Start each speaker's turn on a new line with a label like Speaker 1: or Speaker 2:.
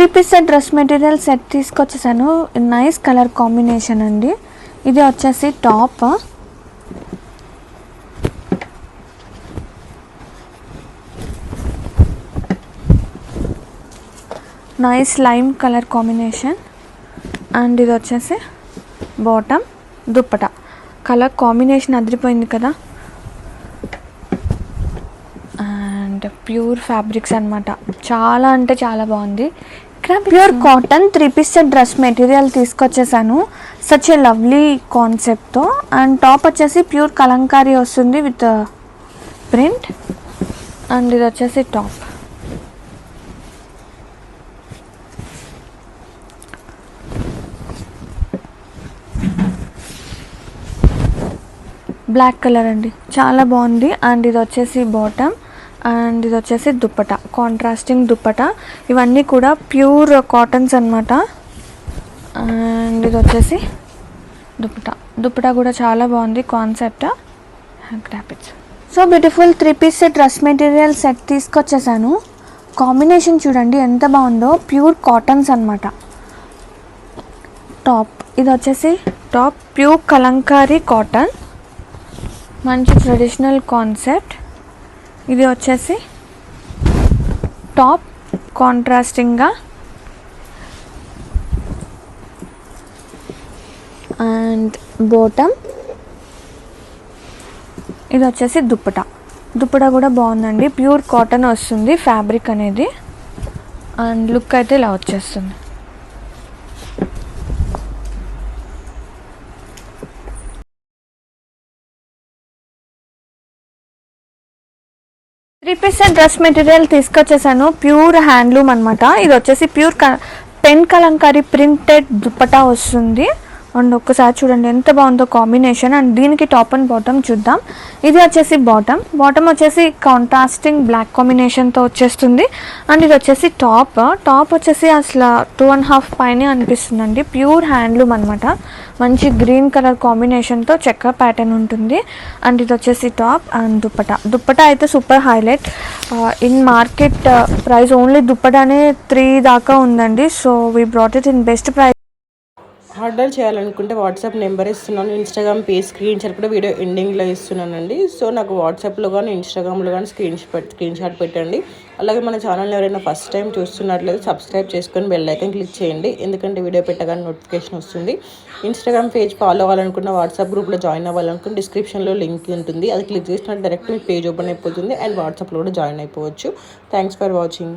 Speaker 1: 3 piece set dress material set తీసుకొచ్చేసాను. Nice colour combination అండి. ఇది వచ్చేసి top, nice lime colour combination. And ఇది వచ్చేసి బాటమ్, దుప్పట. కలర్ కాంబినేషన్ అదిరిపోయింది కదా. అండ్ ప్యూర్ ఫ్యాబ్రిక్స్ అనమాట, చాలా అంటే చాలా బాగుంది. ఇక్కడ pure cotton 3 piece set dress material తీసుకొచ్చేసాను సచ్ ఏ లవ్లీ కాన్సెప్ట్తో. అండ్ టాప్ వచ్చేసి ప్యూర్ కలంకారీ వస్తుంది విత్ ప్రింట్. అండ్ ఇది వచ్చేసి టాప్. బ్లాక్ కలర్ అండి, చాలా బాగుంది. అండ్ ఇది వచ్చేసి బాటమ్, అండ్ ఇది వచ్చేసి దుప్పట, కాంట్రాస్టింగ్ దుప్పట. ఇవన్నీ కూడా ప్యూర్ కాటన్స్ అనమాట. అండ్ ఇది వచ్చేసి దుప్పట కూడా చాలా బాగుంది concept. Graphics so beautiful 3 piece set dress material set తీసుకొచ్చేసాను. కాంబినేషన్ చూడండి ఎంత బాగుందో. ప్యూర్ కాటన్స్ అనమాట. టాప్, ఇది వచ్చేసి టాప్ ప్యూర్ కలంకారీ కాటన్, మంచి ట్రెడిషనల్ కాన్సెప్ట్. ఇది వచ్చేసి టాప్ కాంట్రాస్టింగ్గా. అండ్ బాటమ్, ఇది వచ్చేసి దుప్పట కూడా బాగుందండి. ప్యూర్ కాటన్ వస్తుంది ఫ్యాబ్రిక్ అనేది. అండ్ లుక్ అయితే ఇలా వచ్చేస్తుంది. 3 పీస్ సెట్ డ్రెస్ మెటీరియల్ తీసుకొచ్చేసాను. ప్యూర్ హ్యాండ్లూమ్ అనమాట. ఇది వచ్చేసి pure pen Kalamkari printed dupatta వస్తుంది. అండ్ ఒక్కసారి చూడండి ఎంత బాగుందో కాంబినేషన్. అండ్ దీనికి టాప్ అండ్ బాటమ్ చూద్దాం. ఇది వచ్చేసి బాటమ్ వచ్చేసి కాంట్రాస్టింగ్ బ్లాక్ కాంబినేషన్తో వచ్చేస్తుంది. అండ్ ఇది వచ్చేసి టాప్ వచ్చేసి అసలు 2.5 పైనే అనిపిస్తుందండి. ప్యూర్ హ్యాండ్లూమ్ అనమాట. మంచి గ్రీన్ కలర్ కాంబినేషన్తో చెక్క ప్యాటర్న్ ఉంటుంది. అండ్ ఇది వచ్చేసి టాప్. అండ్ దుప్పట అయితే super highlight. In market price only దుప్పటానే 3 దాకా ఉందండి. So we brought it in best price.
Speaker 2: Order చేయాలనుకుంటే వాట్సాప్ నెంబర్ ఇస్తున్నాను, ఇన్స్టాగ్రామ్ పేజ్ స్క్రీన్ షాట్ కూడా వీడియో ఎండింగ్లో ఇస్తున్నానండి. సో నాకు వాట్సాప్లో కానీ ఇన్స్టాగ్రామ్లో కానీ స్క్రీన్ షాట్ పెట్టండి. అలాగే మన ఛానల్ని ఎవరైనా ఫస్ట్ టైం చూస్తున్నట్లయితే సబ్స్క్రైబ్ చేసుకొని బెల్ ఐకాన్ క్లిక్ చేయండి, ఎందుకంటే వీడియో పెట్టగానే నోటిఫికేషన్ వస్తుంది. ఇన్స్టాగ్రామ్ పేజ్ ఫాలో అవ్వాలనుకున్న, వాట్సాప్ గ్రూప్లో జాయిన్ అవ్వాలనుకుంటే డిస్క్రిప్షన్లో లింక్ ఉంటుంది, అది క్లిక్ చేసినట్టు డైరెక్ట్ మీ పేజ్ ఓపెన్ అయిపోతుంది. అండ్ వాట్సాప్లో కూడా జాయిన్ అయిపోవచ్చు. Thanks for watching.